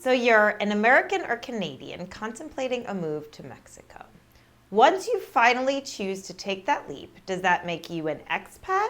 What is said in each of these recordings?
So you're an American or Canadian contemplating a move to Mexico. Once you finally choose to take that leap, does that make you an expat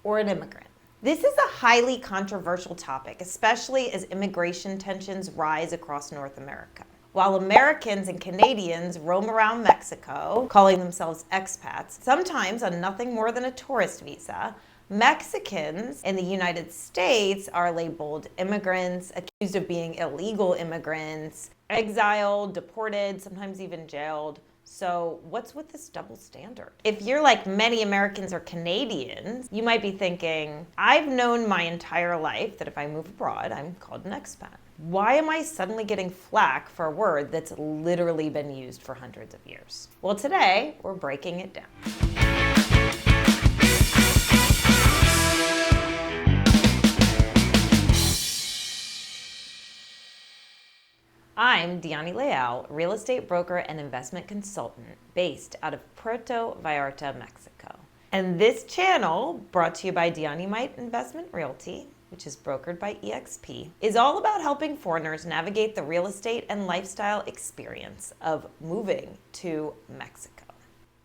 or an immigrant? This is a highly controversial topic, especially as immigration tensions rise across North America. While Americans and Canadians roam around Mexico, calling themselves expats, sometimes on nothing more than a tourist visa, Mexicans in the United States are labeled immigrants, accused of being illegal immigrants, exiled, deported, sometimes even jailed. So what's with this double standard? If you're like many Americans or Canadians, you might be thinking, I've known my entire life that if I move abroad, I'm called an expat. Why am I suddenly getting flack for a word that's literally been used for hundreds of years? Well, today we're breaking it down. I'm Diani Leal, real estate broker and investment consultant based out of Puerto Vallarta, Mexico. And this channel, brought to you by Diani Might Investment Realty, which is brokered by EXP, is all about helping foreigners navigate the real estate and lifestyle experience of moving to Mexico.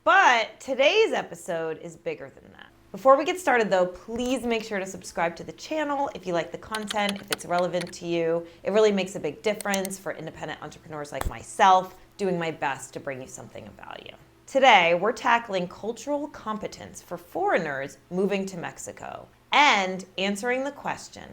But today's episode is bigger than that. Before we get started though, please make sure to subscribe to the channel if you like the content, if it's relevant to you. It really makes a big difference for independent entrepreneurs like myself, doing my best to bring you something of value. Today, we're tackling cultural competence for foreigners moving to Mexico and answering the question,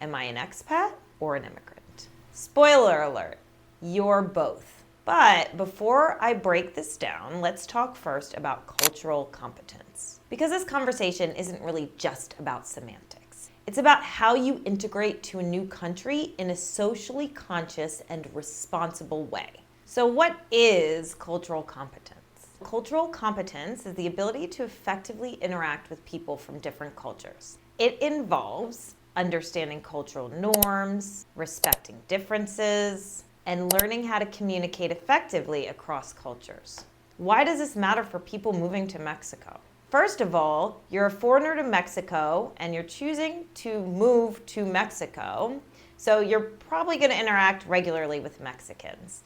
am I an expat or an immigrant? Spoiler alert, you're both. But before I break this down, let's talk first about cultural competence. Because this conversation isn't really just about semantics. It's about how you integrate to a new country in a socially conscious and responsible way. So what is cultural competence? Cultural competence is the ability to effectively interact with people from different cultures. It involves understanding cultural norms, respecting differences, and learning how to communicate effectively across cultures. Why does this matter for people moving to Mexico? First of all, you're a foreigner to Mexico and you're choosing to move to Mexico, so you're probably going to interact regularly with Mexicans.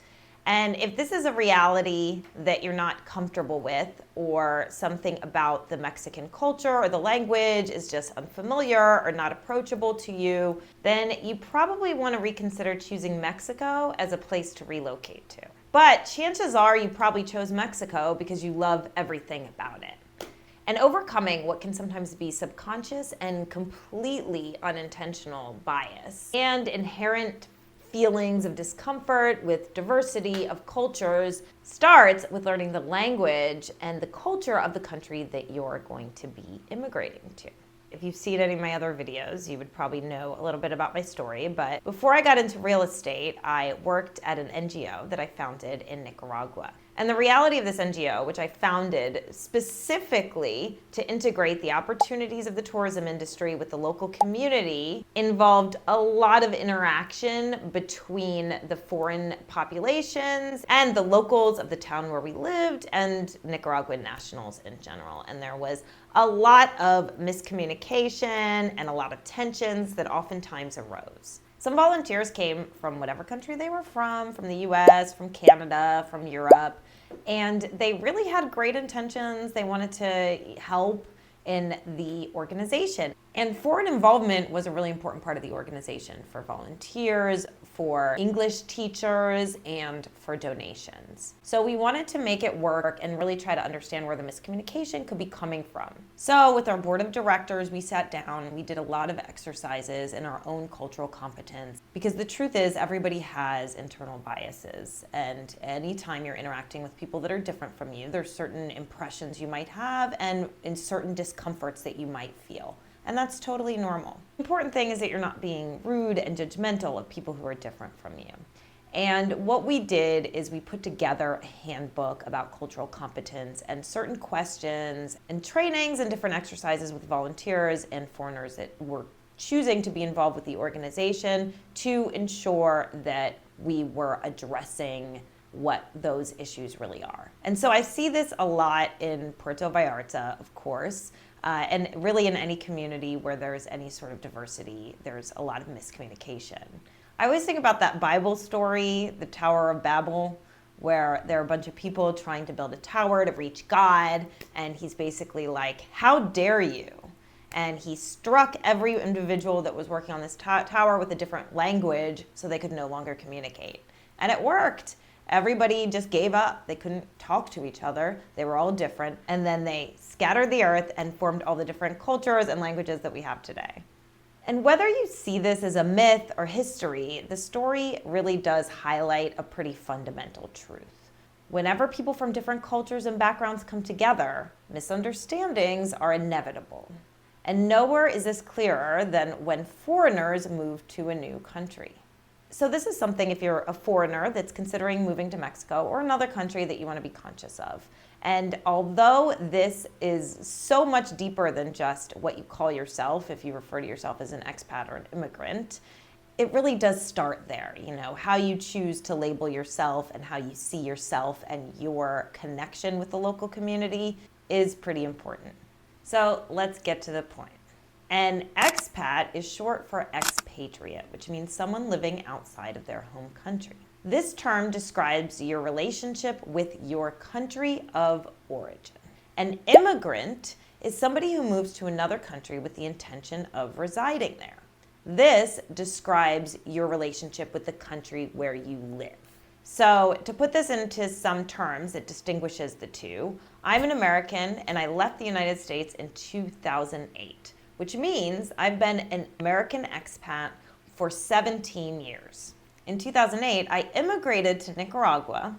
And if this is a reality that you're not comfortable with, or something about the Mexican culture or the language is just unfamiliar or not approachable to you, then you probably want to reconsider choosing Mexico as a place to relocate to. But chances are you probably chose Mexico because you love everything about it. And overcoming what can sometimes be subconscious and completely unintentional bias and inherent feelings of discomfort with diversity of cultures starts with learning the language and the culture of the country that you're going to be immigrating to. If you've seen any of my other videos, you would probably know a little bit about my story, but before I got into real estate, I worked at an NGO that I founded in Nicaragua. And the reality of this NGO, which I founded specifically to integrate the opportunities of the tourism industry with the local community, involved a lot of interaction between the foreign populations and the locals of the town where we lived and Nicaraguan nationals in general. And there was a lot of miscommunication and a lot of tensions that oftentimes arose. Some volunteers came from whatever country they were from the US, from Canada, from Europe, and they really had great intentions. They wanted to help in the organization. And foreign involvement was a really important part of the organization for volunteers, for English teachers, and for donations. So we wanted to make it work and really try to understand where the miscommunication could be coming from. So with our board of directors, we sat down and we did a lot of exercises in our own cultural competence, because the truth is everybody has internal biases, and anytime you're interacting with people that are different from you, there's certain impressions you might have and certain discomforts that you might feel. And that's totally normal. The important thing is that you're not being rude and judgmental of people who are different from you. And what we did is we put together a handbook about cultural competence and certain questions and trainings and different exercises with volunteers and foreigners that were choosing to be involved with the organization to ensure that we were addressing what those issues really are. And so I see this a lot in Puerto Vallarta, of course, and really in any community where there's any sort of diversity, there's a lot of miscommunication. I always think about that Bible story, the Tower of Babel, where there are a bunch of people trying to build a tower to reach God, and he's basically like, how dare you? And he struck every individual that was working on this tower with a different language so they could no longer communicate. And it worked. Everybody just gave up. They couldn't talk to each other. They were all different. And then they scattered the earth and formed all the different cultures and languages that we have today. And whether you see this as a myth or history, the story really does highlight a pretty fundamental truth. Whenever people from different cultures and backgrounds come together, misunderstandings are inevitable. And nowhere is this clearer than when foreigners move to a new country. So this is something, if you're a foreigner that's considering moving to Mexico or another country, that you want to be conscious of. And although this is so much deeper than just what you call yourself, if you refer to yourself as an expat or an immigrant, it really does start there. You know, how you choose to label yourself and how you see yourself and your connection with the local community is pretty important. So let's get to the point. An expat is short for expatriate, which means someone living outside of their home country. This term describes your relationship with your country of origin. An immigrant is somebody who moves to another country with the intention of residing there. This describes your relationship with the country where you live. So to put this into some terms that distinguishes the two, I'm an American and I left the United States in 2008. Which means I've been an American expat for 17 years. In 2008, I immigrated to Nicaragua,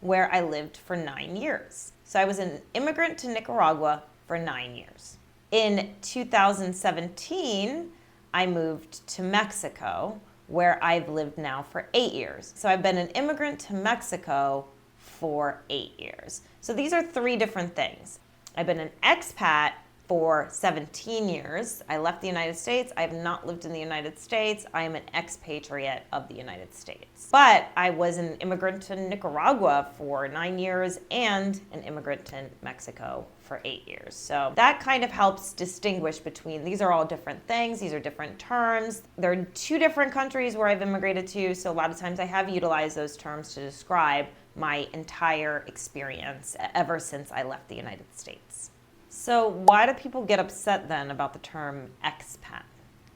where I lived for 9 years. So I was an immigrant to Nicaragua for 9 years. In 2017, I moved to Mexico, where I've lived now for 8 years. So I've been an immigrant to Mexico for 8 years. So these are three different things. I've been an expat for 17 years. I left the United States. I have not lived in the United States. I am an expatriate of the United States. But I was an immigrant to Nicaragua for 9 years and an immigrant to Mexico for 8 years. So that kind of helps distinguish between, these are all different things. These are different terms. There are two different countries where I've immigrated to. So a lot of times I have utilized those terms to describe my entire experience ever since I left the United States. So why do people get upset then about the term expat?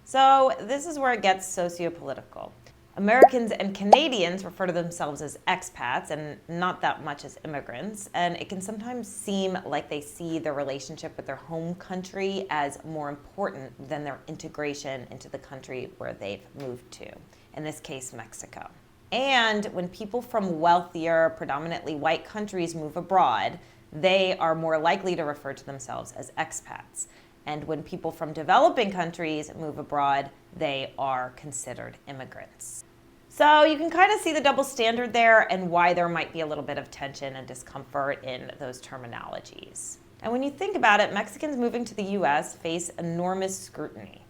So this is where it gets sociopolitical. Americans and Canadians refer to themselves as expats and not that much as immigrants, and it can sometimes seem like they see their relationship with their home country as more important than their integration into the country where they've moved to, in this case, Mexico. And when people from wealthier, predominantly white countries move abroad, they are more likely to refer to themselves as expats. And when people from developing countries move abroad, they are considered immigrants. So you can kind of see the double standard there and why there might be a little bit of tension and discomfort in those terminologies. And when you think about it, Mexicans moving to the US face enormous scrutiny.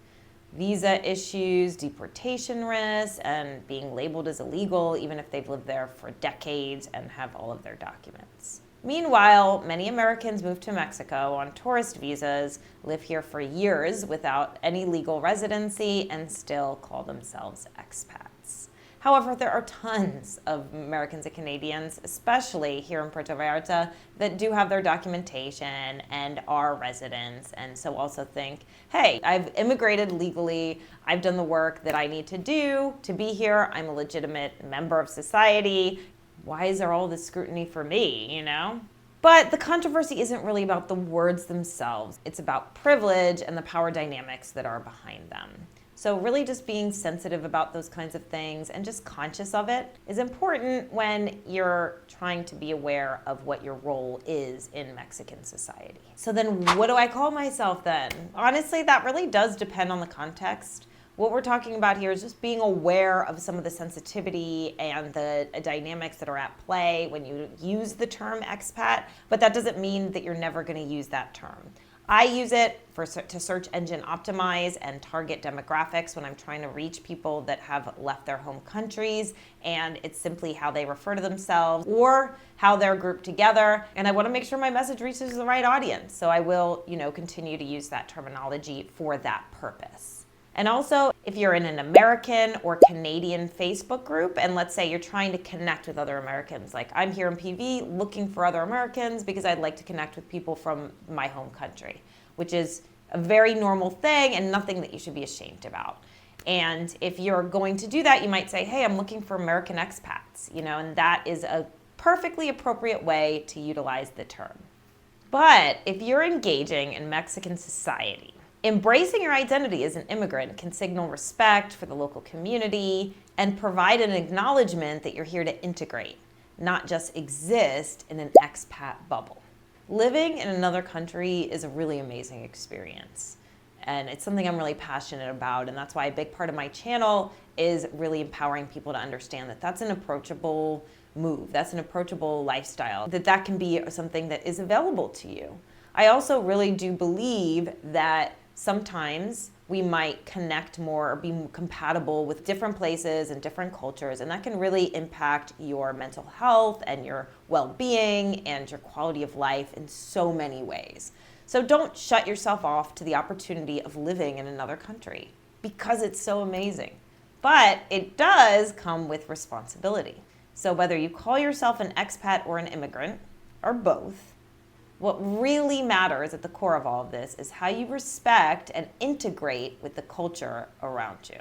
Visa issues, deportation risks, and being labeled as illegal even if they've lived there for decades and have all of their documents. Meanwhile, many Americans move to Mexico on tourist visas, live here for years without any legal residency, and still call themselves expats. However, there are tons of Americans and Canadians, especially here in Puerto Vallarta, that do have their documentation and are residents, and so also think, hey, I've immigrated legally, I've done the work that I need to do to be here, I'm a legitimate member of society. Why is there all this scrutiny for me, you know? But the controversy isn't really about the words themselves. It's about privilege and the power dynamics that are behind them. So really just being sensitive about those kinds of things and just conscious of it is important when you're trying to be aware of what your role is in Mexican society. So then what do I call myself then? Honestly, that really does depend on the context. What we're talking about here is just being aware of some of the sensitivity and the dynamics that are at play when you use the term expat, but that doesn't mean that you're never going to use that term. I use it to search engine optimize and target demographics when I'm trying to reach people that have left their home countries, and it's simply how they refer to themselves or how they're grouped together, and I want to make sure my message reaches the right audience, so I will, continue to use that terminology for that purpose. And also, if you're in an American or Canadian Facebook group, and let's say you're trying to connect with other Americans, like I'm here in PV looking for other Americans because I'd like to connect with people from my home country, which is a very normal thing and nothing that you should be ashamed about. And if you're going to do that, you might say, hey, I'm looking for American expats, and that is a perfectly appropriate way to utilize the term. But if you're engaging in Mexican society, embracing your identity as an immigrant can signal respect for the local community and provide an acknowledgement that you're here to integrate, not just exist in an expat bubble. Living in another country is a really amazing experience, and it's something I'm really passionate about, and that's why a big part of my channel is really empowering people to understand that that's an approachable move, that's an approachable lifestyle, that can be something that is available to you. I also really do believe that sometimes we might connect more or be compatible with different places and different cultures, and that can really impact your mental health and your well-being and your quality of life in so many ways. So don't shut yourself off to the opportunity of living in another country because it's so amazing. But it does come with responsibility. So whether you call yourself an expat or an immigrant, or both, what really matters at the core of all of this is how you respect and integrate with the culture around you.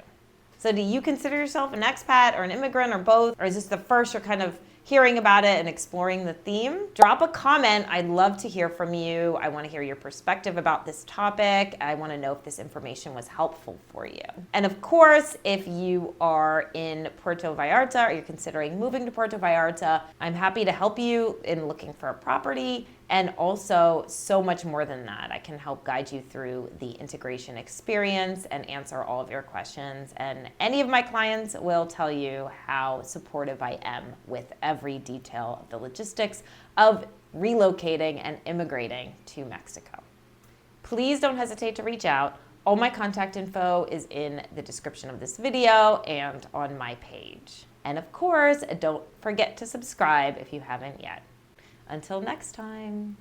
So do you consider yourself an expat or an immigrant or both? Or is this the first you're kind of hearing about it and exploring the theme? Drop a comment. I'd love to hear from you. I want to hear your perspective about this topic. I want to know if this information was helpful for you. And of course, if you are in Puerto Vallarta or you're considering moving to Puerto Vallarta, I'm happy to help you in looking for a property. And also so much more than that. I can help guide you through the integration experience and answer all of your questions. And any of my clients will tell you how supportive I am with every detail of the logistics of relocating and immigrating to Mexico. Please don't hesitate to reach out. All my contact info is in the description of this video and on my page. And of course, don't forget to subscribe if you haven't yet. Until next time.